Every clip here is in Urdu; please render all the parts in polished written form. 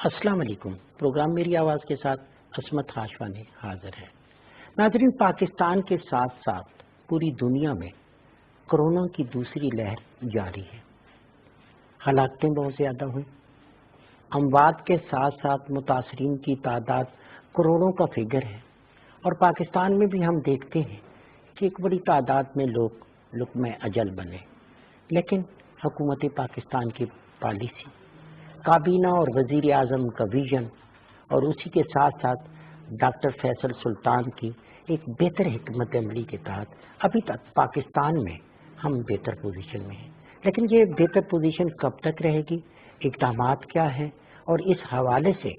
السلام علیکم۔ پروگرام میری آواز کے ساتھ عصمت ہاشوانی حاضر ہے۔ ناظرین، پاکستان کے ساتھ ساتھ پوری دنیا میں کرونا کی دوسری لہر جاری ہے۔ ہلاکتیں بہت زیادہ ہوئیں، اموات کے ساتھ ساتھ متاثرین کی تعداد کروڑوں کا فگر ہے، اور پاکستان میں بھی ہم دیکھتے ہیں کہ ایک بڑی تعداد میں لوگ لقمہ اجل بنے، لیکن حکومت پاکستان کی پالیسی، کابینہ اور وزیر اعظم کا ویژن، اور اسی کے ساتھ ساتھ ڈاکٹر فیصل سلطان کی ایک بہتر حکمت عملی کے تحت ابھی تک پاکستان میں ہم بہتر پوزیشن میں ہیں۔ لیکن یہ بہتر پوزیشن کب تک رہے گی، اقدامات کیا ہیں، اور اس حوالے سے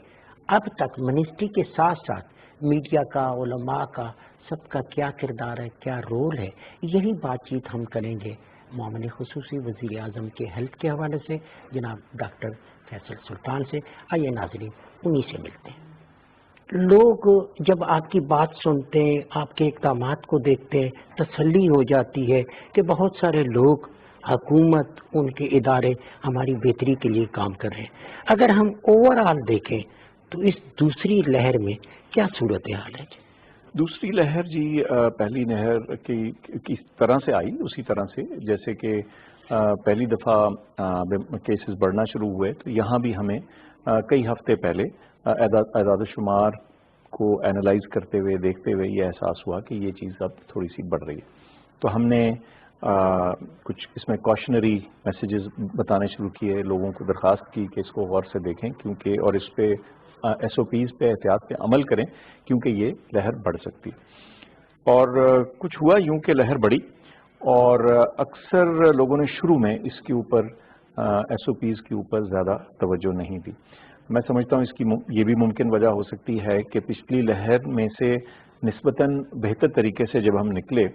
اب تک منسٹری کے ساتھ ساتھ میڈیا کا، علماء کا، سب کا کیا کردار ہے، کیا رول ہے، یہی بات چیت ہم کریں گے معاون خصوصی وزیر اعظم کے ہیلتھ کے حوالے سے جناب ڈاکٹر فیصل سلطان سے۔ آئیے ناظرین انہی سے ملتے ہیں۔ لوگ جب آپ کی بات سنتے ہیں، آپ کے اقدامات کو دیکھتے ہیں، تسلی ہو جاتی ہے کہ بہت سارے لوگ، حکومت، ان کے ادارے ہماری بہتری کے لیے کام کر رہے ہیں۔ اگر ہم اوورآل دیکھیں تو اس دوسری لہر میں کیا صورتحال ہے؟ دوسری لہر جی پہلی لہر کی کس طرح سے آئی اسی طرح سے جیسے کہ پہلی دفعہ کیسز بڑھنا شروع ہوئے تو یہاں بھی ہمیں کئی ہفتے پہلے اعداد و شمار کو اینالائز کرتے ہوئے دیکھتے ہوئے یہ احساس ہوا کہ یہ چیز اب تھوڑی سی بڑھ رہی ہے۔ تو ہم نے کچھ اس میں کوشنری میسیجز بتانے شروع کیے، لوگوں کو درخواست کی کہ اس کو غور سے دیکھیں کیونکہ اور اس پہ ایس او پیز پہ احتیاط پہ عمل کریں کیونکہ یہ لہر بڑھ سکتی۔ اور کچھ ہوا یوں کہ لہر بڑھی، اور اکثر لوگوں نے شروع میں اس کے اوپر ایس او پیز کے اوپر زیادہ توجہ نہیں دی۔ میں سمجھتا ہوں اس کی یہ بھی ممکن وجہ ہو سکتی ہے کہ پچھلی لہر میں سے نسبتاً بہتر طریقے سے جب ہم نکلے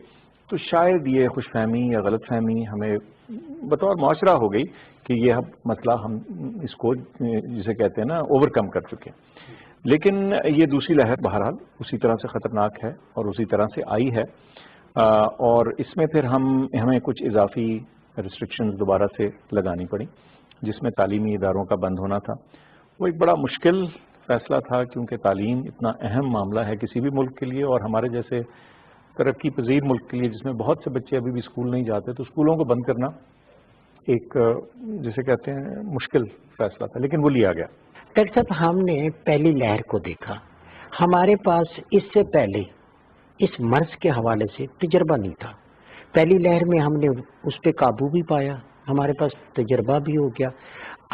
تو شاید یہ خوش فہمی یا غلط فہمی ہمیں بطور معاشرہ ہو گئی کہ یہ مسئلہ ہم اس کو جسے کہتے ہیں نا اوور کم کر چکے ہیں۔ لیکن یہ دوسری لہر بہرحال اسی طرح سے خطرناک ہے اور اسی طرح سے آئی ہے، اور اس میں پھر ہمیں کچھ اضافی ریسٹرکشنز دوبارہ سے لگانی پڑی، جس میں تعلیمی اداروں کا بند ہونا تھا۔ وہ ایک بڑا مشکل فیصلہ تھا کیونکہ تعلیم اتنا اہم معاملہ ہے کسی بھی ملک کے لیے، اور ہمارے جیسے ترقی پذیر ملک کے لیے جس میں بہت سے بچے ابھی بھی اسکول نہیں جاتے، تو اسکولوں کو بند کرنا ایک جسے کہتے ہیں مشکل فیصلہ تھا، لیکن وہ لیا گیا۔ ڈاکٹر صاحب، ہم نے پہلی لہر کو دیکھا، ہمارے پاس اس سے پہلے اس مرض کے حوالے سے تجربہ نہیں تھا۔ پہلی لہر میں ہم نے اس پہ قابو بھی پایا، ہمارے پاس تجربہ بھی ہو گیا۔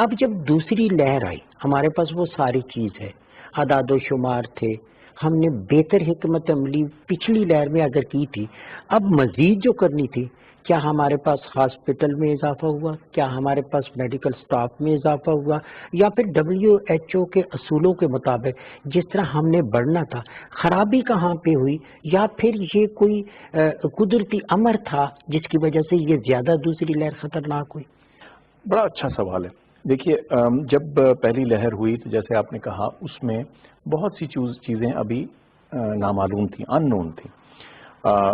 اب جب دوسری لہر آئی، ہمارے پاس وہ ساری چیز ہے، اعداد و شمار تھے، ہم نے بہتر حکمت عملی پچھلی لہر میں اگر کی تھی، اب مزید جو کرنی تھی، کیا ہمارے پاس ہاسپٹل میں اضافہ ہوا، کیا ہمارے پاس میڈیکل سٹاف میں اضافہ ہوا، یا پھر WHO کے اصولوں کے مطابق جس طرح ہم نے بڑھنا تھا، خرابی کہاں پہ ہوئی، یا پھر یہ کوئی قدرتی امر تھا جس کی وجہ سے یہ زیادہ دوسری لہر خطرناک ہوئی؟ بڑا اچھا سوال ہے۔ دیکھیے، جب پہلی لہر ہوئی تو جیسے آپ نے کہا اس میں بہت سی چیزیں ابھی نامعلوم تھیں، ان نون تھیں۔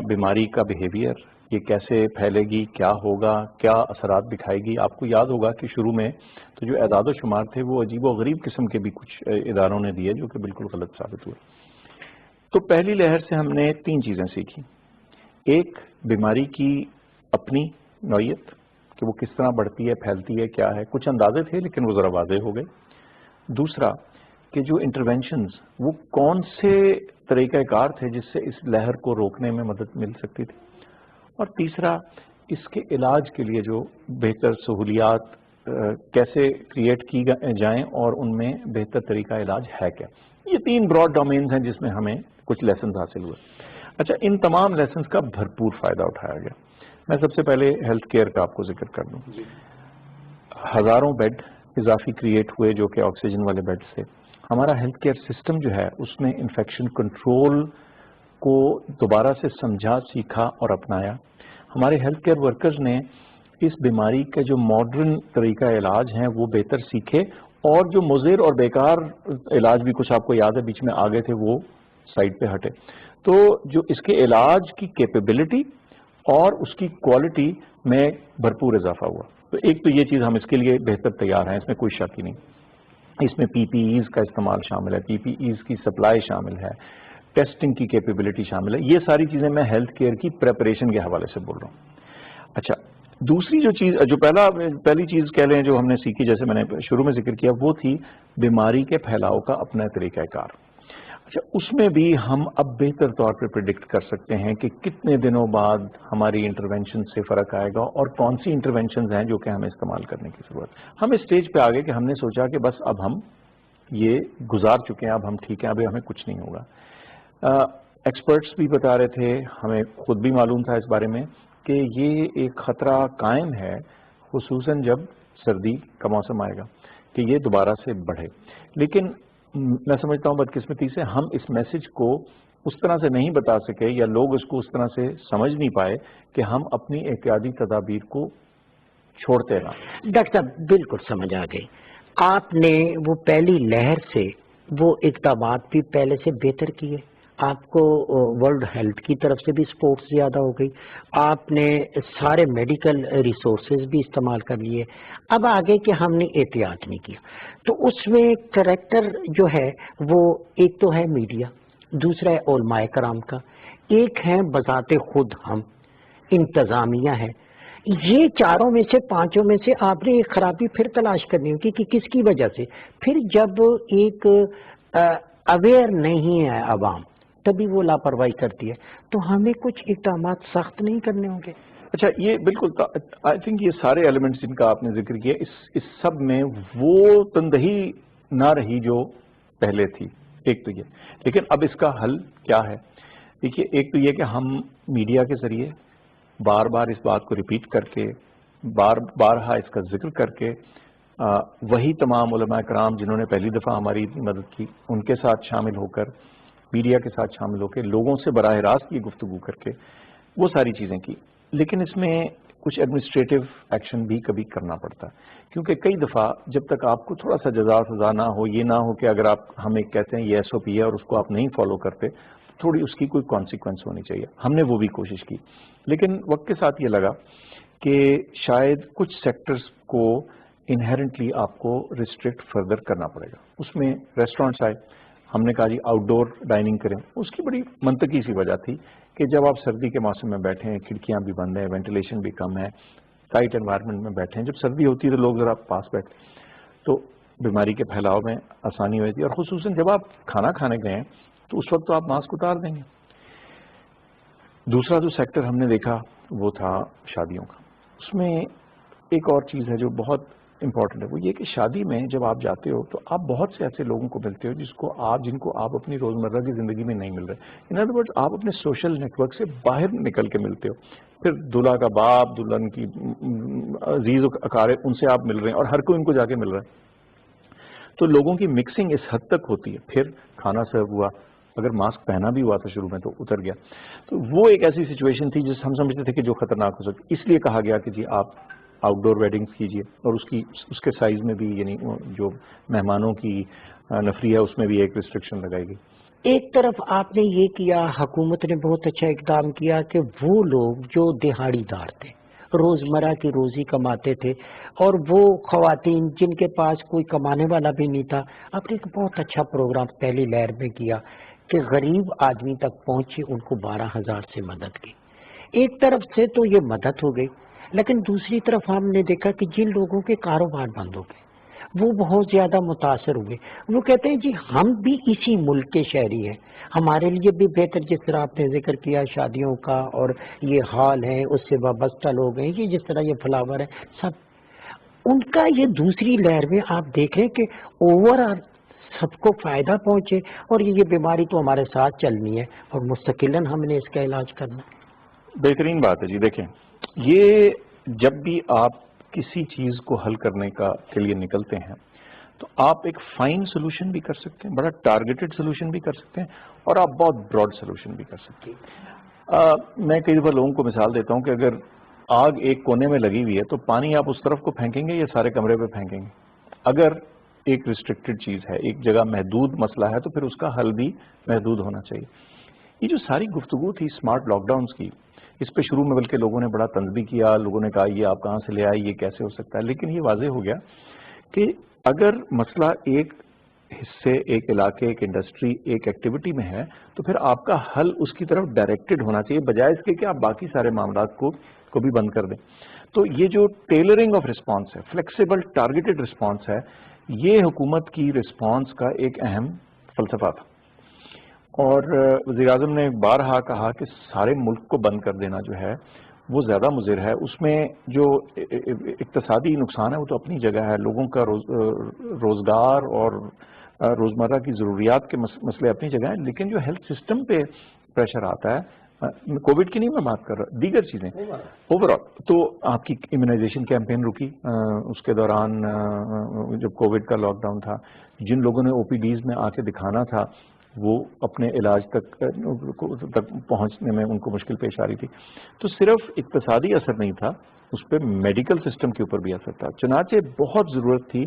بیماری کا بیہیویئر، یہ کیسے پھیلے گی، کیا ہوگا، کیا اثرات دکھائے گی۔ آپ کو یاد ہوگا کہ شروع میں تو جو اعداد و شمار تھے وہ عجیب و غریب قسم کے بھی کچھ اداروں نے دیے جو کہ بالکل غلط ثابت ہوئے۔ تو پہلی لہر سے ہم نے 3 چیزیں سیکھی۔ ایک، بیماری کی اپنی نوعیت کہ وہ کس طرح بڑھتی ہے، پھیلتی ہے، کیا ہے، کچھ اندازے تھے لیکن وہ ذرا واضح ہو گئے۔ دوسرا کہ جو انٹرونشنز، وہ کون سے طریقہ کار تھے جس سے اس لہر کو روکنے میں مدد مل سکتی تھی۔ اور تیسرا، اس کے علاج کے لیے جو بہتر سہولیات کیسے کریٹ کی جائیں اور ان میں بہتر طریقہ علاج ہے کیا۔ یہ 3 براڈ ڈومینز ہیں جس میں ہمیں کچھ لیسنز حاصل ہوئے۔ اچھا، ان تمام لیسنز کا بھرپور فائدہ اٹھایا گیا۔ میں سب سے پہلے ہیلتھ کیئر کا آپ کو ذکر کر دوں۔ ہزاروں بیڈ اضافی کریٹ ہوئے جو کہ آکسیجن والے بیڈ سے۔ ہمارا ہیلتھ کیئر سسٹم جو ہے اس نے انفیکشن کنٹرول کو دوبارہ سے سمجھا، سیکھا اور اپنایا۔ ہمارے ہیلتھ کیئر ورکرز نے اس بیماری کے جو ماڈرن طریقہ علاج ہیں وہ بہتر سیکھے، اور جو مضر اور بیکار علاج بھی کچھ آپ کو یاد ہے بیچ میں آگے تھے وہ سائڈ پہ ہٹے۔ تو جو اس کے علاج کی کیپیبلٹی اور اس کی کوالٹی میں بھرپور اضافہ ہوا۔ تو ایک تو یہ چیز ہم اس کے لیے بہتر تیار ہیں، اس میں کوئی شک ہی نہیں۔ اس میں پی پی ایز کا استعمال شامل ہے, پی پی ایز کی سپلائی شامل ہے, ٹیسٹنگ کی کیپیبلٹی شامل ہے. یہ ساری چیزیں میں ہیلتھ کیئر کی پریپریشن کے حوالے سے بول رہا ہوں. اچھا, دوسری جو چیز, جو پہلی چیز کہہ لیں جو ہم نے سیکھی, جیسے میں نے شروع میں ذکر کیا, وہ تھی بیماری کے پھیلاؤ کا اپنا طریقہ کار. اچھا, اس میں بھی ہم اب بہتر طور پہ پریڈکٹ کر سکتے ہیں کہ کتنے دنوں بعد ہماری انٹرونشن سے فرق آئے گا اور کون سی انٹرونشنز ہیں جو کہ ہمیں استعمال کرنے کی ضرورت. ہم اس اسٹیج پہ آ گئے کہ ہم نے سوچا کہ بس اب ہم یہ گزار چکے ہیں, اب ہم ٹھیک ہیں, اب ہمیں کچھ نہیں ہوگا. ایکسپرٹس بھی بتا رہے تھے, ہمیں خود بھی معلوم تھا اس بارے میں کہ یہ ایک خطرہ قائم ہے, خصوصاً جب سردی کا موسم آئے گا, کہ یہ دوبارہ سے بڑھے. لیکن میں سمجھتا ہوں بدقسمتی سے ہم اس میسج کو اس طرح سے نہیں بتا سکے, یا لوگ اس کو اس طرح سے سمجھ نہیں پائے کہ ہم اپنی احتیاطی تدابیر کو چھوڑتے رہا. ڈاکٹر صاحب بالکل سمجھ آ گئی. آپ نے وہ پہلی لہر سے وہ اقدامات بھی پہلے سے بہتر کیے, آپ کو ورلڈ ہیلتھ کی طرف سے بھی سپورٹ زیادہ ہو گئی, آپ نے سارے میڈیکل ریسورسز بھی استعمال کر لیے. اب آگے کہ ہم نے احتیاط نہیں کیا, تو اس میں کریکٹر جو ہے وہ ایک تو ہے میڈیا, دوسرا ہے علماء کرام کا, ایک ہے بذات خود ہم انتظامیہ ہے. یہ چاروں میں سے پانچوں میں سے آپ نے ایک خرابی پھر تلاش کرنی ہوگی کہ کس کی وجہ سے. پھر جب ایک اویئر نہیں ہے عوام, تبھی وہ لاپرواہی کرتی ہے, تو ہمیں کچھ اقدامات سخت نہیں کرنے ہوں گے. اچھا, یہ بالکل آئی تھنک یہ سارے ایلیمنٹس جن کا آپ نے ذکر کیا, اس سب میں وہ تندہی نہ رہی جو پہلے تھی. ایک تو یہ, لیکن اب اس کا حل کیا ہے؟ دیکھیے, ایک تو یہ کہ ہم میڈیا کے ذریعے بار بار اس بات کو ریپیٹ کر کے, بارہا اس کا ذکر کر کے, وہی تمام علماء کرام جنہوں نے پہلی دفعہ ہماری اتنی مدد کی, ان کے ساتھ شامل ہو کر, میڈیا کے ساتھ شامل ہو کے, لوگوں سے براہ راست یہ گفتگو کر کے وہ ساری چیزیں کی. لیکن اس میں کچھ ایڈمنسٹریٹو ایکشن بھی کبھی کرنا پڑتا ہے, کیونکہ کئی دفعہ جب تک آپ کو تھوڑا سا جزا سزا نہ ہو, یہ نہ ہو کہ اگر آپ ہمیں کہتے ہیں یہ ایس او پی ہے اور اس کو آپ نہیں فالو کرتے, تھوڑی اس کی کوئی کانسیکوینس ہونی چاہیے. ہم نے وہ بھی کوشش کی, لیکن وقت کے ساتھ یہ لگا کہ شاید کچھ سیکٹرز کو انہیرنٹلی آپ کو ریسٹرکٹ فردر کرنا پڑے گا. اس میں ریسٹورینٹس آئے, ہم نے کہا جی آؤٹ ڈور ڈائننگ کریں. اس کی بڑی منطقی سی وجہ تھی کہ جب آپ سردی کے موسم میں بیٹھے ہیں, کھڑکیاں بھی بند ہیں, وینٹیلیشن بھی کم ہے, ٹائٹ انوائرمنٹ میں بیٹھے ہیں, جب سردی ہوتی ہے تو لوگ ذرا پاس بیٹھتے, تو بیماری کے پھیلاؤ میں آسانی ہوتی ہے. اور خصوصاً جب آپ کھانا کھانے گئے ہیں تو اس وقت تو آپ ماسک اتار دیں گے. دوسرا جو سیکٹر ہم نے دیکھا وہ تھا شادیوں کا. اس میں ایک اور چیز ہے جو بہت امپورٹنٹ ہے, وہ یہ کہ شادی میں جب آپ جاتے ہو تو آپ بہت سے ایسے لوگوں کو ملتے ہو جن کو آپ اپنی روزمرہ کی زندگی میں نہیں مل رہے. ان ادر ورڈ, آپ اپنے سوشل نیٹ ورک سے باہر نکل کے ملتے ہو. پھر دلہا کا باپ, دلہن کی عزیز و اقارب, ان سے آپ مل رہے ہیں اور ہر کوئی ان کو جا کے مل رہا ہے. تو لوگوں کی مکسنگ اس حد تک ہوتی ہے. پھر کھانا سرو ہوا, اگر ماسک پہنا بھی ہوا تھا شروع میں تو اتر گیا. تو وہ ایک ایسی سچویشن تھی جس ہم سمجھتے تھے کہ جو خطرناک ہو سکتی. اس لیے کہا گیا کہ جی آپ آؤٹ ڈور ویڈنگز کیجیے, اور اس کے سائز میں بھی, یعنی جو مہمانوں کی نفری ہے اس میں بھی ایک ریسٹرکشن لگائی گئی. ایک طرف آپ نے یہ کیا, حکومت نے بہت اچھا اقدام کیا کہ وہ لوگ جو دہاڑی دار تھے, روزمرہ کی روزی کماتے تھے, اور وہ خواتین جن کے پاس کوئی کمانے والا بھی نہیں تھا, آپ نے ایک بہت اچھا پروگرام پہلی لہر میں کیا کہ غریب آدمی تک پہنچے, ان کو 12,000 سے مدد کی. ایک طرف سے تو یہ مدد ہو گئی, لیکن دوسری طرف ہم نے دیکھا کہ جن لوگوں کے کاروبار بند ہو گئے وہ بہت زیادہ متاثر ہوئے. وہ کہتے ہیں جی ہم بھی اسی ملک کے شہری ہیں, ہمارے لیے بھی بہتر, جس طرح آپ نے ذکر کیا شادیوں کا, اور یہ ہال ہے اس سے وابستہ لوگ ہیں, یہ جس طرح یہ فلاور ہے, سب ان کا یہ دوسری لہر میں آپ دیکھ رہے ہیں کہ اوور آل سب کو فائدہ پہنچے, اور یہ بیماری تو ہمارے ساتھ چلنی ہے اور مستقلاً ہم نے اس کا علاج کرنا ہے. بہترین بات ہے جی. دیکھیں, یہ جب بھی آپ کسی چیز کو حل کرنے کے لیے نکلتے ہیں تو آپ ایک فائن سولوشن بھی کر سکتے ہیں, بڑا ٹارگیٹڈ سولوشن بھی کر سکتے ہیں, اور آپ بہت براڈ سولوشن بھی کر سکتے ہیں. میں کئی دفعہ لوگوں کو مثال دیتا ہوں کہ اگر آگ ایک کونے میں لگی ہوئی ہے تو پانی آپ اس طرف کو پھینکیں گے یا سارے کمرے پہ پھینکیں گے؟ اگر ایک ریسٹرکٹڈ چیز ہے, ایک جگہ محدود مسئلہ ہے, تو پھر اس کا حل بھی محدود ہونا چاہیے. یہ جو ساری گفتگو تھی اسمارٹ لاک ڈاؤنس کی, اس پہ شروع میں بلکہ لوگوں نے بڑا طنز بھی کیا, لوگوں نے کہا یہ آپ کہاں سے لے آئے, یہ کیسے ہو سکتا ہے. لیکن یہ واضح ہو گیا کہ اگر مسئلہ ایک حصے، ایک علاقے، ایک انڈسٹری، ایک ایکٹیویٹی میں ہے تو پھر آپ کا حل اس کی طرف ڈائریکٹڈ ہونا چاہیے، بجائے اس کے کہ آپ باقی سارے معاملات کو بھی بند کر دیں. تو یہ جو ٹیلرنگ آف رسپانس ہے، فلیکسیبل ٹارگیٹڈ رسپانس ہے، یہ حکومت کی رسپانس کا ایک اہم فلسفہ تھا. اور وزیر اعظم نے بارہا کہا کہ سارے ملک کو بند کر دینا جو ہے وہ زیادہ مضر ہے. اس میں جو اقتصادی نقصان ہے وہ تو اپنی جگہ ہے، لوگوں کا روزگار اور روزمرہ کی ضروریات کے مسئلے اپنی جگہ ہیں، لیکن جو ہیلتھ سسٹم پہ پریشر آتا ہے، کووڈ کی نہیں میں بات کر رہا، دیگر چیزیں اوور آل. تو آپ کی امیونائزیشن کیمپین رکی، اس کے دوران جب کووڈ کا لاک ڈاؤن تھا، جن لوگوں نے او پی ڈیز میں آ کے دکھانا تھا وہ اپنے علاج تک پہنچنے میں ان کو مشکل پیش آ رہی تھی. تو صرف اقتصادی اثر نہیں تھا، اس پہ میڈیکل سسٹم کے اوپر بھی اثر تھا. چنانچہ بہت ضرورت تھی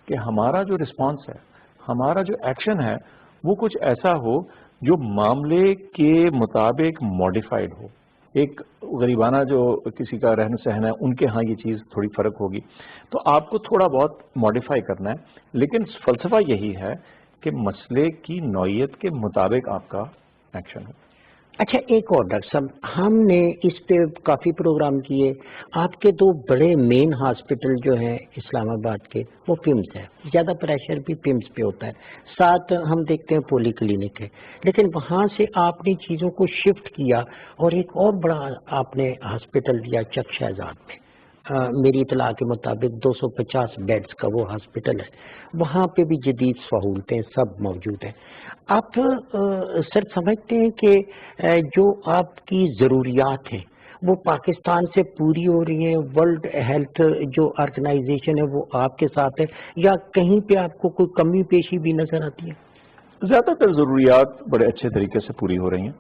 کہ ہمارا جو رسپانس ہے، ہمارا جو ایکشن ہے، وہ کچھ ایسا ہو جو معاملے کے مطابق ماڈیفائڈ ہو. ایک غریبانہ جو کسی کا رہن سہن ہے، ان کے ہاں یہ چیز تھوڑی فرق ہوگی، تو آپ کو تھوڑا بہت ماڈیفائی کرنا ہے، لیکن فلسفہ یہی ہے کہ مسئلے کی نوعیت کے مطابق آپ کا ایکشن ہو. اچھا، ایک اور ڈاکٹر صاحب، ہم نے اس پہ کافی پروگرام کیے. آپ کے دو بڑے مین ہاسپٹل جو ہیں اسلام آباد کے، وہ پمس ہے، زیادہ پریشر بھی پمس پہ ہوتا ہے. ساتھ ہم دیکھتے ہیں پولی کلینک ہے، لیکن وہاں سے آپ نے چیزوں کو شفٹ کیا اور ایک اور بڑا آپ نے ہاسپٹل دیا چک شہزاد میں. میری اطلاع کے مطابق 250 بیڈز کا وہ ہاسپٹل ہے. وہاں پہ بھی جدید سہولتیں سب موجود ہیں. آپ سر سمجھتے ہیں کہ جو آپ کی ضروریات ہیں وہ پاکستان سے پوری ہو رہی ہیں؟ ورلڈ ہیلتھ جو آرگنائزیشن ہے وہ آپ کے ساتھ ہے، یا کہیں پہ آپ کو کوئی کمی پیشی بھی نظر آتی ہے؟ زیادہ تر ضروریات بڑے اچھے طریقے سے پوری ہو رہی ہیں.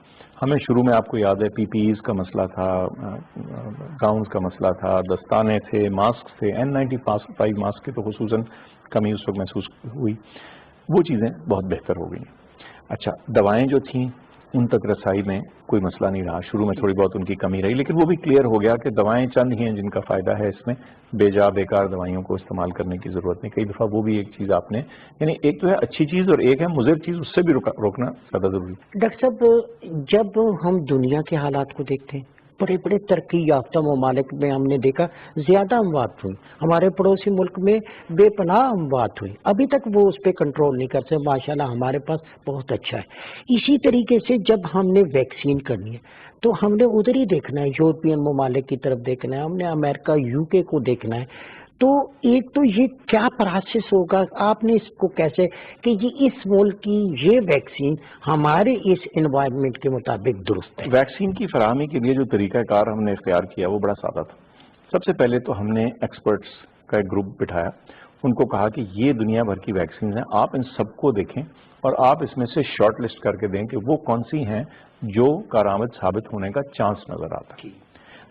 ہمیں شروع میں آپ کو یاد ہے پی پی ایز کا مسئلہ تھا، گاؤنز کا مسئلہ تھا، دستانے تھے، ماسک تھے، N95 ماسک کی تو خصوصاً کمی اس وقت محسوس ہوئی. وہ چیزیں بہت بہتر ہو گئی ہیں. اچھا، دوائیں جو تھیں ان تک رسائی میں کوئی مسئلہ نہیں رہا. شروع میں تھوڑی بہت ان کی کمی رہی، لیکن وہ بھی کلیئر ہو گیا کہ دوائیں چند ہی ہیں جن کا فائدہ ہے، اس میں بیکار دوائیوں کو استعمال کرنے کی ضرورت نہیں. کئی دفعہ وہ بھی ایک چیز آپ نے، یعنی ایک تو ہے اچھی چیز اور ایک ہے مضر چیز، اس سے بھی روکنا زیادہ ضروری ہے. ڈاکٹر صاحب، جب ہم دنیا کے حالات کو دیکھتے ہیں، بڑے بڑے ترقی یافتہ ممالک میں ہم نے دیکھا زیادہ اموات ہوئی، ہمارے پڑوسی ملک میں بے پناہ اموات ہوئی. ابھی تک وہ اس پہ کنٹرول نہیں کر سکتے. ماشاءاللہ ہمارے پاس بہت اچھا ہے. اسی طریقے سے جب ہم نے ویکسین کرنی ہے تو ہم نے ادھر ہی دیکھنا ہے، یورپین ممالک کی طرف دیکھنا ہے، ہم نے امریکہ UK کو دیکھنا ہے. تو ایک تو یہ کیا پروسیس ہوگا، آپ نے اس کو کیسے کہ یہ اس ملک کی یہ ویکسین ہمارے اس انوائرمنٹ کے مطابق درست ہے؟ ویکسین کی فراہمی کے لیے جو طریقہ کار ہم نے اختیار کیا وہ بڑا سادہ تھا. سب سے پہلے تو ہم نے ایکسپرٹس کا ایک گروپ بٹھایا، ان کو کہا کہ یہ دنیا بھر کی ویکسین ہیں، آپ ان سب کو دیکھیں اور آپ اس میں سے شارٹ لسٹ کر کے دیں کہ وہ کون سی ہیں جو کارآمد ثابت ہونے کا چانس نظر آتا ہے.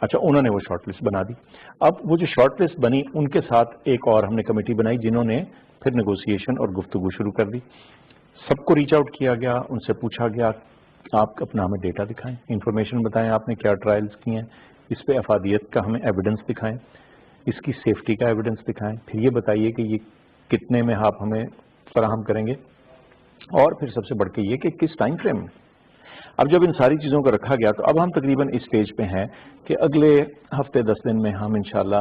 اچھا، انہوں نے وہ شارٹ لسٹ بنا دی. اب وہ جو شارٹ لسٹ بنی ان کے ساتھ ایک اور ہم نے کمیٹی بنائی جنہوں نے پھر نیگوسیشن اور گفتگو شروع کر دی. سب کو ریچ آؤٹ کیا گیا، ان سے پوچھا گیا آپ اپنا ہمیں ڈیٹا دکھائیں، انفارمیشن بتائیں آپ نے کیا ٹرائلز کی ہیں، اس پہ افادیت کا ہمیں ایویڈنس دکھائیں، اس کی سیفٹی کا ایویڈنس دکھائیں، پھر یہ بتائیے کہ یہ کتنے میں آپ ہمیں فراہم کریں گے، اور پھر سب سے بڑھ کے یہ کہ کس ٹائم فریم میں. اب جب ان ساری چیزوں کو رکھا گیا تو اب ہم تقریباً اس سٹیج پہ ہیں کہ اگلے ہفتے 10 دن میں ہم انشاءاللہ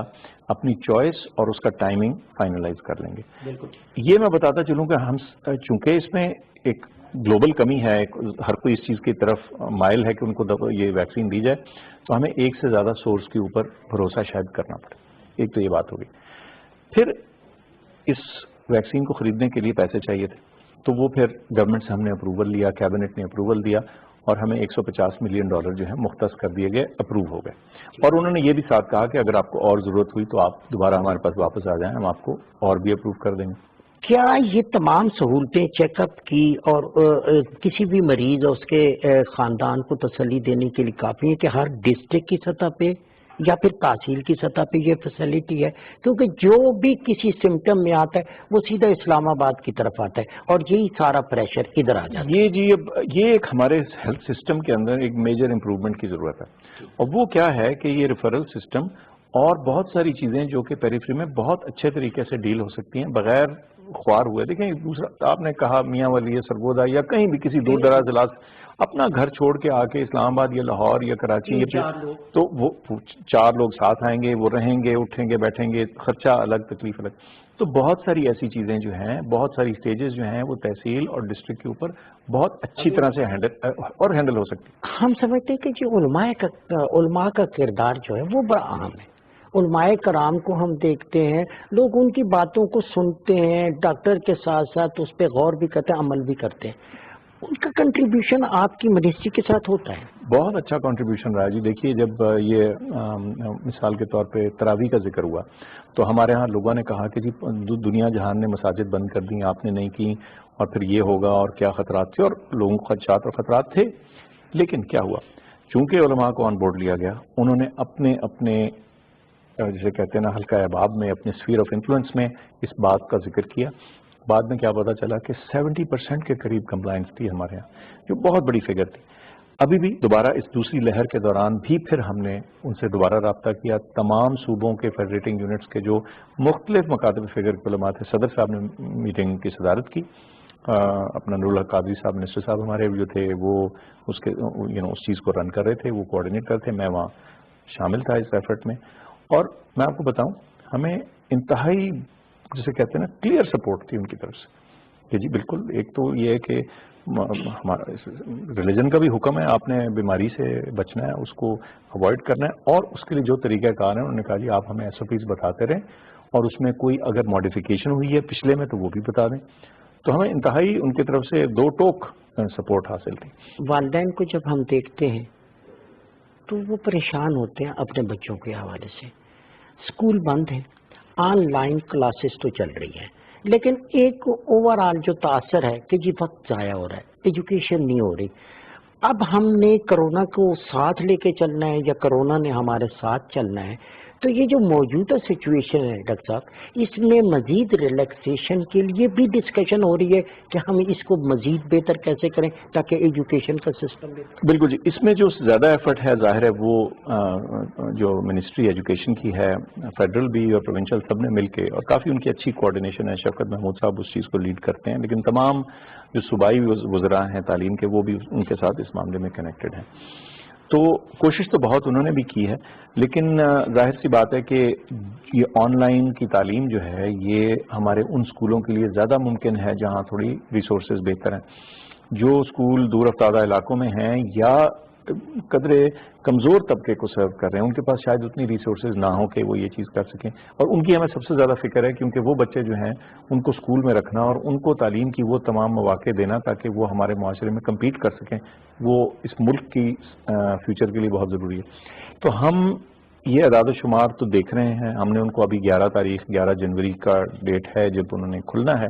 اپنی چوائس اور اس کا ٹائمنگ فائنلائز کر لیں گے. یہ میں بتاتا چلوں کہ ہم چونکہ اس میں ایک گلوبل کمی ہے، ہر کوئی اس چیز کی طرف مائل ہے کہ ان کو یہ ویکسین دی جائے، تو ہمیں ایک سے زیادہ سورس کے اوپر بھروسہ شاید کرنا پڑے. ایک تو یہ بات ہوگی. پھر اس ویکسین کو خریدنے کے لیے پیسے چاہیے تھے، تو وہ پھر گورنمنٹ سے ہم نے اپروول لیا، کیبنٹ نے اپروول دیا اور ہمیں $150 ملین جو ہے مختص کر دیے گئے، اپروو ہو گئے. اور انہوں نے یہ بھی ساتھ کہا کہ اگر آپ کو اور ضرورت ہوئی تو آپ دوبارہ ہمارے پاس واپس آ جائیں، ہم آپ کو اور بھی اپروو کر دیں گے. کیا یہ تمام سہولتیں چیک اپ کی اور کسی بھی مریض اور اس کے خاندان کو تسلی دینے کے لیے کافی ہے کہ ہر ڈسٹرکٹ کی سطح پہ یا پھر تحصیل کی سطح پہ یہ فیسلٹی ہے؟ کیونکہ جو بھی کسی سمٹم میں آتا ہے وہ سیدھا اسلام آباد کی طرف آتا ہے اور یہی سارا پریشر ادھر آ جاتا ہے. یہ ایک ہمارے ہیلتھ سسٹم کے اندر ایک میجر امپروومنٹ کی ضرورت ہے، اور وہ کیا ہے کہ یہ ریفرل سسٹم اور بہت ساری چیزیں جو کہ پیریفری میں بہت اچھے طریقے سے ڈیل ہو سکتی ہیں بغیر خوار ہوئے. دیکھیں دوسرا آپ نے کہا میاں ولی سرگودا یا کہیں بھی کسی دور دراز علاقے اپنا گھر چھوڑ کے آ کے اسلام آباد یا لاہور یا کراچی تو وہ 4 لوگ ساتھ آئیں گے, وہ رہیں گے, اٹھیں گے, بیٹھیں گے, خرچہ الگ, تکلیف الگ. تو بہت ساری ایسی چیزیں جو ہیں, بہت ساری سٹیجز جو ہیں وہ تحصیل اور ڈسٹرکٹ کے اوپر بہت اچھی طرح سے ہینڈل ہو سکتی. ہم سمجھتے ہیں کہ جو علماء کا کردار جو ہے وہ بڑا اہم ہے. علماء کرام کو ہم دیکھتے ہیں, لوگ ان کی باتوں کو سنتے ہیں, ڈاکٹر کے ساتھ ساتھ اس پہ غور بھی کرتے ہیں, عمل بھی کرتے ہیں. ان کا کنٹریبیوشن آپ کی منسٹری کے ساتھ ہوتا ہے. بہت اچھا کنٹریبیوشن رہا جی. دیکھیے جب یہ مثال کے طور پہ تراویح کا ذکر ہوا تو ہمارے ہاں لوگوں نے کہا کہ جی دنیا جہان نے مساجد بند کر دی, آپ نے نہیں کی, اور پھر یہ ہوگا اور کیا خطرات تھے, اور لوگوں کو خدشات اور خطرات تھے. لیکن کیا ہوا, چونکہ علماء کو آن بورڈ لیا گیا, انہوں نے اپنے جسے کہتے ہیں نا حلقہ احباب میں, اپنے اسفیر آف انفلوئنس میں اس بات کا ذکر کیا. بعد میں کیا پتا چلا کہ 70% کے قریب کمپلائنس تھی ہمارے ہاں, جو بہت بڑی فگر تھی. ابھی بھی دوبارہ اس دوسری لہر کے دوران بھی پھر ہم نے ان سے دوبارہ رابطہ کیا. تمام صوبوں کے فیڈریٹنگ یونٹس کے جو مختلف مکاتب فگر کے علماء تھے, صدر صاحب نے میٹنگ کی صدارت کی. اپنا نور قادری صاحب منسٹر صاحب ہمارے جو تھے وہ اس چیز کو رن کر رہے تھے, وہ کوآرڈینیٹ کرتے تھے. میں وہاں شامل تھا اس ایفرٹ میں. اور میں آپ کو بتاؤں, ہمیں انتہائی جسے کہتے ہیں نا کلیئر سپورٹ تھی ان کی طرف سے کہ جی بالکل. ایک تو یہ ہے کہ ہمارا ریلیجن کا بھی حکم ہے, آپ نے بیماری سے بچنا ہے, اس کو اوائڈ کرنا ہے, اور اس کے لیے جو طریقہ کار ہے انہوں نے کہا جی آپ ہمیں SOPs بتاتے رہیں, اور اس میں کوئی اگر ماڈیفیکیشن ہوئی ہے پچھلے میں تو وہ بھی بتا دیں. تو ہمیں انتہائی ان کی طرف سے 2 ٹوک سپورٹ حاصل تھی. والدین کو جب ہم دیکھتے ہیں تو وہ پریشان ہوتے ہیں اپنے بچوں کے حوالے سے. اسکول بند ہیں, آن لائن کلاسز تو چل رہی ہیں, لیکن ایک اوور آل جو تاثر ہے کہ جی وقت ضائع ہو رہا ہے, ایجوکیشن نہیں ہو رہی. اب ہم نے کرونا کو ساتھ لے کے چلنا ہے یا کرونا نے ہمارے ساتھ چلنا ہے؟ تو یہ جو موجودہ سچویشن ہے ڈاکٹر صاحب, اس میں مزید ریلیکسیشن کے لیے بھی ڈسکشن ہو رہی ہے کہ ہم اس کو مزید بہتر کیسے کریں تاکہ ایجوکیشن کا سسٹم بھی. بالکل جی. اس میں جو زیادہ ایفرٹ ہے ظاہر ہے وہ جو منسٹری ایجوکیشن کی ہے, فیڈرل بھی اور پروونشل سب نے مل کے, اور کافی ان کی اچھی کوآرڈینیشن ہے. شفقت محمود صاحب اس چیز کو لیڈ کرتے ہیں, لیکن تمام جو صوبائی وزراء ہیں تعلیم کے وہ بھی ان کے ساتھ اس معاملے میں کنیکٹڈ ہیں. تو کوشش تو بہت انہوں نے بھی کی ہے, لیکن ظاہر سی بات ہے کہ یہ آن لائن کی تعلیم جو ہے یہ ہمارے ان اسکولوں کے لیے زیادہ ممکن ہے جہاں تھوڑی ریسورسز بہتر ہیں. جو اسکول دور افتادہ علاقوں میں ہیں یا قدرے کمزور طبقے کو سرو کر رہے ہیں, ان کے پاس شاید اتنی ریسورسز نہ ہوں کہ وہ یہ چیز کر سکیں, اور ان کی ہمیں سب سے زیادہ فکر ہے کیونکہ وہ بچے جو ہیں ان کو اسکول میں رکھنا اور ان کو تعلیم کی وہ تمام مواقع دینا تاکہ وہ ہمارے معاشرے میں کمپیٹ کر سکیں, وہ اس ملک کی فیوچر کے لیے بہت ضروری ہے. تو ہم یہ اعداد و شمار تو دیکھ رہے ہیں. ہم نے ان کو ابھی 11 جنوری کا ڈیٹ ہے جب انہوں نے کھلنا ہے,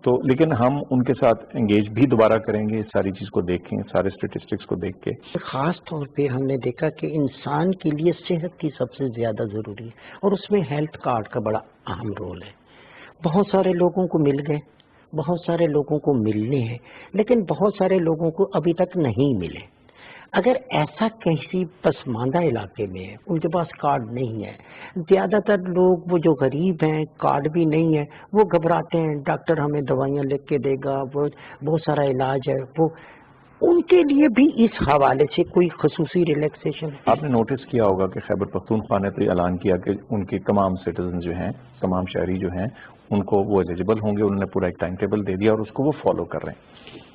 تو لیکن ہم ان کے ساتھ انگیج بھی دوبارہ کریں گے, اس ساری چیز کو دیکھیں, سارے اسٹیٹسٹکس کو دیکھ کے. خاص طور پہ ہم نے دیکھا کہ انسان کے لیے صحت کی سب سے زیادہ ضروری ہے, اور اس میں ہیلتھ کارڈ کا بڑا اہم رول ہے. بہت سارے لوگوں کو مل گئے, بہت سارے لوگوں کو ملنے ہیں, لیکن بہت سارے لوگوں کو ابھی تک نہیں ملے. اگر ایسا کسی پسماندہ علاقے میں ہے, ان کے پاس کارڈ نہیں ہے, زیادہ تر لوگ وہ جو غریب ہیں کارڈ بھی نہیں ہے, وہ گھبراتے ہیں, ڈاکٹر ہمیں دوائیاں لکھ کے دے گا, وہ بہت سارا علاج ہے, وہ ان کے لیے بھی اس حوالے سے کوئی خصوصی ریلیکسیشن. آپ نے نوٹس کیا ہوگا کہ خیبر پختونخوا نے تو اعلان کیا کہ ان کے تمام سٹیزن جو ہیں, تمام شہری جو ہیں, ان کو وہ ایلیجیبل ہوں گے. انہوں نے پورا ایک ٹائم ٹیبل دے دیا اور اس کو وہ فالو کر رہے ہیں.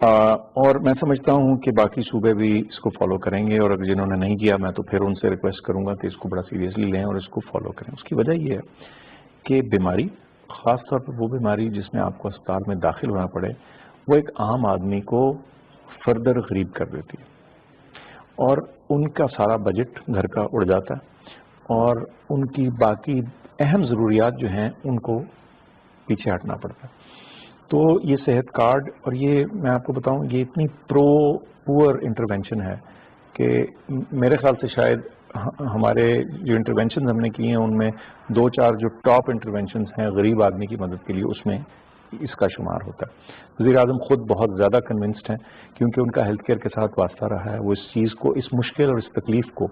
اور میں سمجھتا ہوں کہ باقی صوبے بھی اس کو فالو کریں گے, اور اگر جنہوں نے نہیں کیا میں تو پھر ان سے ریکویسٹ کروں گا کہ اس کو بڑا سیریسلی لیں اور اس کو فالو کریں. اس کی وجہ یہ ہے کہ بیماری, خاص طور پر وہ بیماری جس میں آپ کو اسپتال میں داخل ہونا پڑے, وہ ایک عام آدمی کو فردر غریب کر دیتی ہے, اور ان کا سارا بجٹ گھر کا اڑ جاتا ہے, اور ان کی باقی اہم ضروریات جو ہیں ان کو پیچھے ہٹنا پڑتا ہے. تو یہ صحت کارڈ, اور یہ میں آپ کو بتاؤں یہ اتنی پور انٹرونشن ہے کہ میرے خیال سے شاید ہمارے جو انٹرونشنز ہم نے کی ہیں ان میں 2-4 جو ٹاپ انٹرونشنز ہیں غریب آدمی کی مدد کے لیے, اس میں اس کا شمار ہوتا ہے. وزیر اعظم خود بہت زیادہ کنونسڈ ہیں کیونکہ ان کا ہیلتھ کیئر کے ساتھ واسطہ رہا ہے. وہ اس چیز کو, اس مشکل اور اس تکلیف کو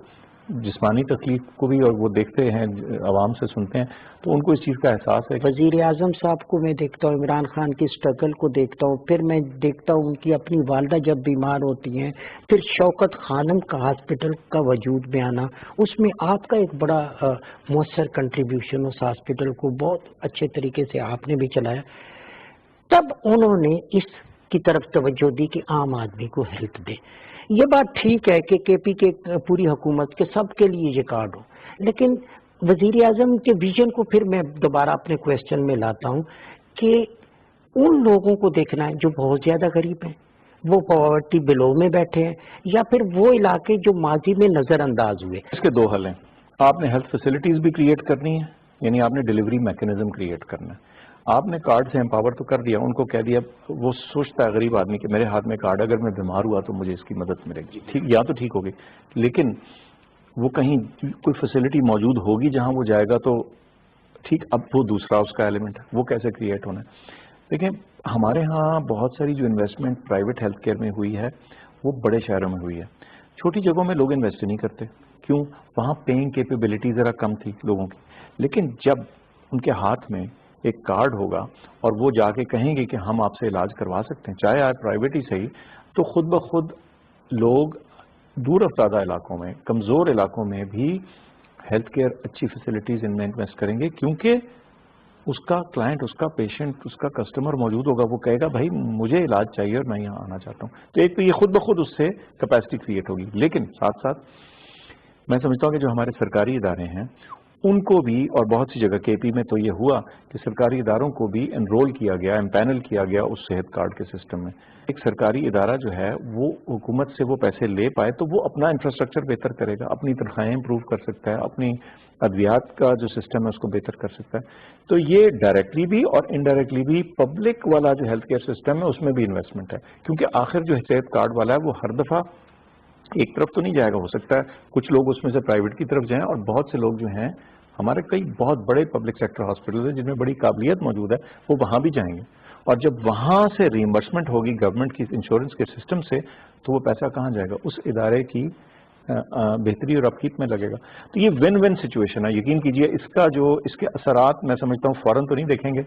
جسمانی تکلیف کو بھی، اور وہ دیکھتے ہیں عوام سے سنتے ہیں تو ان کو اس چیز کا احساس ہے. وزیر اعظم صاحب کو میں دیکھتا ہوں، عمران خان کی اسٹرگل کو دیکھتا ہوں، پھر میں دیکھتا ہوں ان کی اپنی والدہ جب بیمار ہوتی ہیں، پھر شوکت خانم کا ہاسپٹل کا وجود میں آنا، اس میں آپ کا ایک بڑا مؤثر کنٹریبیوشن اس ہاسپٹل کو بہت اچھے طریقے سے آپ نے بھی چلایا. تب انہوں نے اس کی طرف توجہ دی کہ عام آدمی کو ہیلپ دے. یہ بات ٹھیک ہے کہ کے پی کے پوری حکومت کے سب کے لیے یہ کارڈ ہو، لیکن وزیر اعظم کے ویژن کو پھر میں دوبارہ اپنے کویسچن میں لاتا ہوں کہ ان لوگوں کو دیکھنا ہے جو بہت زیادہ غریب ہیں، وہ پاورٹی بلو میں بیٹھے ہیں، یا پھر وہ علاقے جو ماضی میں نظر انداز ہوئے. اس کے دو حل ہیں. آپ نے ہیلتھ فیسلٹیز بھی کریٹ کرنی ہے، یعنی آپ نے ڈیلیوری میکینزم کریٹ کرنا ہے. آپ نے کارڈ سے امپاور تو کر دیا، ان کو کہہ دیا، وہ سوچتا ہے غریب آدمی کہ میرے ہاتھ میں کارڈ، اگر میں بیمار ہوا تو مجھے اس کی مدد ملے گی. ٹھیک، یا تو ٹھیک ہوگی، لیکن وہ کہیں کوئی فیسلٹی موجود ہوگی جہاں وہ جائے گا تو ٹھیک. اب وہ دوسرا اس کا ایلیمنٹ ہے، وہ کیسے کریٹ ہونا ہے. دیکھیں ہمارے ہاں بہت ساری جو انویسٹمنٹ پرائیویٹ ہیلتھ کیئر میں ہوئی ہے وہ بڑے شہروں میں ہوئی ہے. چھوٹی جگہوں میں لوگ انویسٹ نہیں کرتے. کیوں؟ وہاں پیئنگ کیپیبلٹی ذرا کم تھی لوگوں کی. لیکن جب ان کے ہاتھ میں ایک کارڈ ہوگا اور وہ جا کے کہیں گے کہ ہم آپ سے علاج کروا سکتے ہیں، چاہے آپ پرائیویٹ ہی صحیح، تو خود بخود لوگ دور افتادہ علاقوں میں، کمزور علاقوں میں بھی ہیلتھ کیئر اچھی فیسلٹیز ان میں انویسٹ کریں گے، کیونکہ اس کا کلائنٹ، اس کا پیشنٹ، اس کا کسٹمر موجود ہوگا. وہ کہے گا بھائی مجھے علاج چاہیے اور میں یہاں آنا چاہتا ہوں. تو ایک تو یہ خود بخود اس سے کیپیسٹی کریٹ ہوگی. لیکن ساتھ ساتھ میں سمجھتا ہوں کہ جو ہمارے سرکاری ادارے ہیں ان کو بھی، اور بہت سی جگہ کے پی میں تو یہ ہوا کہ سرکاری اداروں کو بھی انرول کیا گیا، امپینل کیا گیا اس صحت کارڈ کے سسٹم میں. ایک سرکاری ادارہ جو ہے وہ حکومت سے وہ پیسے لے پائے تو وہ اپنا انفراسٹرکچر بہتر کرے گا، اپنی تنخواہیں امپروو کر سکتا ہے، اپنی ادویات کا جو سسٹم ہے اس کو بہتر کر سکتا ہے. تو یہ ڈائریکٹلی بھی اور انڈائریکٹلی بھی پبلک والا جو ہیلتھ کیئر سسٹم ہے اس میں بھی انویسٹمنٹ ہے. کیونکہ آخر جو صحت کارڈ والا ہے وہ ہر دفعہ ایک طرف تو نہیں جائے گا. ہو سکتا ہے کچھ لوگ اس میں سے پرائیویٹ کی طرف جائیں، اور بہت سے لوگ جو ہیں ہمارے کئی بہت بڑے پبلک سیکٹر ہاسپٹل ہیں جن میں بڑی قابلیت موجود ہے، وہ وہاں بھی جائیں گے. اور جب وہاں سے ریمبرسمنٹ ہوگی گورنمنٹ کی انشورنس کے سسٹم سے، تو وہ پیسہ کہاں جائے گا؟ اس ادارے کی بہتری اور اپکیپ میں لگے گا. تو یہ ون ون سچویشن ہے. یقین کیجئے اس کے اثرات میں سمجھتا ہوں فوراً تو نہیں دیکھیں گے،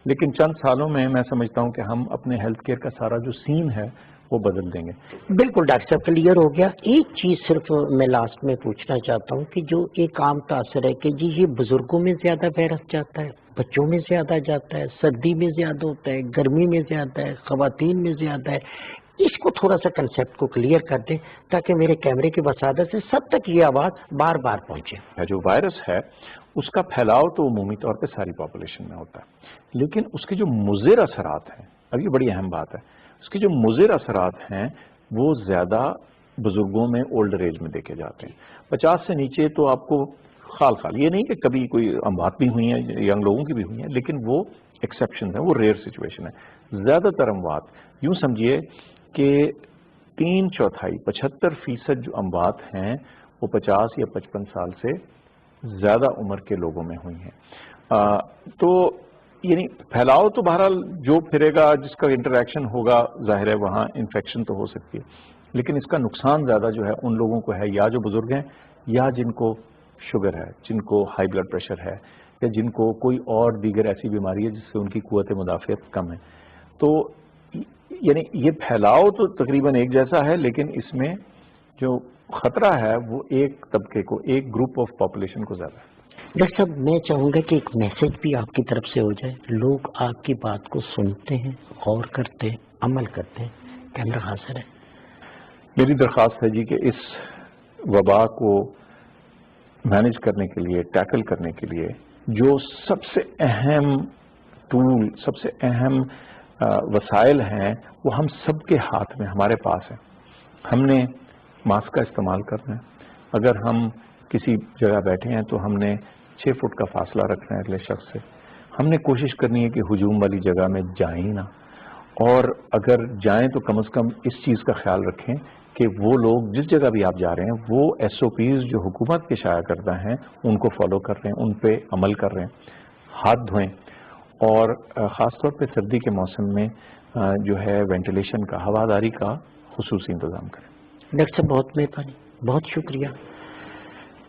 لیکن چند سالوں میں میں سمجھتا ہوں کہ ہم اپنے ہیلتھ کیئر کا سارا جو سین ہے وہ بدل دیں گے. بالکل ڈاکٹر صاحب کلیئر ہو گیا. ایک چیز صرف میں لاسٹ میں پوچھنا چاہتا ہوں کہ جو ایک عام تاثر ہے کہ جی یہ بزرگوں میں زیادہ وائرس جاتا ہے، بچوں میں زیادہ جاتا ہے، سردی میں زیادہ ہوتا ہے، گرمی میں زیادہ ہے، خواتین میں زیادہ ہے. اس کو تھوڑا سا کنسیپٹ کو کلیئر کر دیں تاکہ میرے کیمرے کی وسادت سے سب تک یہ آواز بار بار پہنچے. جو وائرس ہے اس کا پھیلاؤ تو عمومی طور پہ ساری پاپولیشن میں ہوتا ہے، لیکن اس کے جو مضر اثرات ہیں، اب یہ بڑی اہم بات ہے، اس کے جو مضر اثرات ہیں وہ زیادہ بزرگوں میں اولڈر ایج میں دیکھے جاتے ہیں. 50 سے نیچے تو آپ کو خال یہ نہیں کہ کبھی کوئی اموات بھی ہوئی ہیں، ینگ لوگوں کی بھی ہوئی ہیں، لیکن وہ ایکسیپشن ہے، وہ ریئر سچویشن ہے. زیادہ تر اموات یوں سمجھیے کہ 3/4 75% جو اموات ہیں وہ 50 یا 55 سال سے زیادہ عمر کے لوگوں میں ہوئی ہیں. تو یعنی پھیلاؤ تو بہرحال جو پھرے گا، جس کا انٹریکشن ہوگا، ظاہر ہے وہاں انفیکشن تو ہو سکتی ہے، لیکن اس کا نقصان زیادہ جو ہے ان لوگوں کو ہے یا جو بزرگ ہیں، یا جن کو شوگر ہے، جن کو ہائی بلڈ پریشر ہے، یا جن کو کوئی اور دیگر ایسی بیماری ہے جس سے ان کی قوت مدافعت کم ہے. تو یعنی یہ پھیلاؤ تو تقریباً ایک جیسا ہے، لیکن اس میں جو خطرہ ہے وہ ایک طبقے کو، ایک گروپ آف پاپولیشن کو زیادہ ہے. ڈاکٹر صاحب میں چاہوں گا کہ ایک میسج بھی آپ کی طرف سے ہو جائے. لوگ آپ کی بات کو سنتے ہیں، غور کرتے ہیں، عمل کرتے ہیں. کیمرہ حاضر ہے. میری درخواست ہے جی کہ اس وبا کو مینج کرنے کے لیے، ٹیکل کرنے کے لیے جو سب سے اہم ٹول، سب سے اہم وسائل ہیں وہ ہم سب کے ہاتھ میں، ہمارے پاس ہیں. ہم نے ماسک کا استعمال کرنا ہے. اگر ہم کسی جگہ بیٹھے ہیں تو ہم نے 6 فٹ کا فاصلہ رکھنا ہے اگلے شخص سے. ہم نے کوشش کرنی ہے کہ ہجوم والی جگہ میں جائیں نہ، اور اگر جائیں تو کم از کم اس چیز کا خیال رکھیں کہ وہ لوگ جس جگہ بھی آپ جا رہے ہیں وہ SOPs جو حکومت کے شائع کردہ ہیں ان کو فالو کر رہے ہیں، ان پہ عمل کر رہے ہیں. ہاتھ دھوئیں، اور خاص طور پہ سردی کے موسم میں جو ہے وینٹیلیشن کا، ہواداری کا خصوصی انتظام کریں. ڈاکٹر صاحب بہت مہربانی، بہت شکریہ.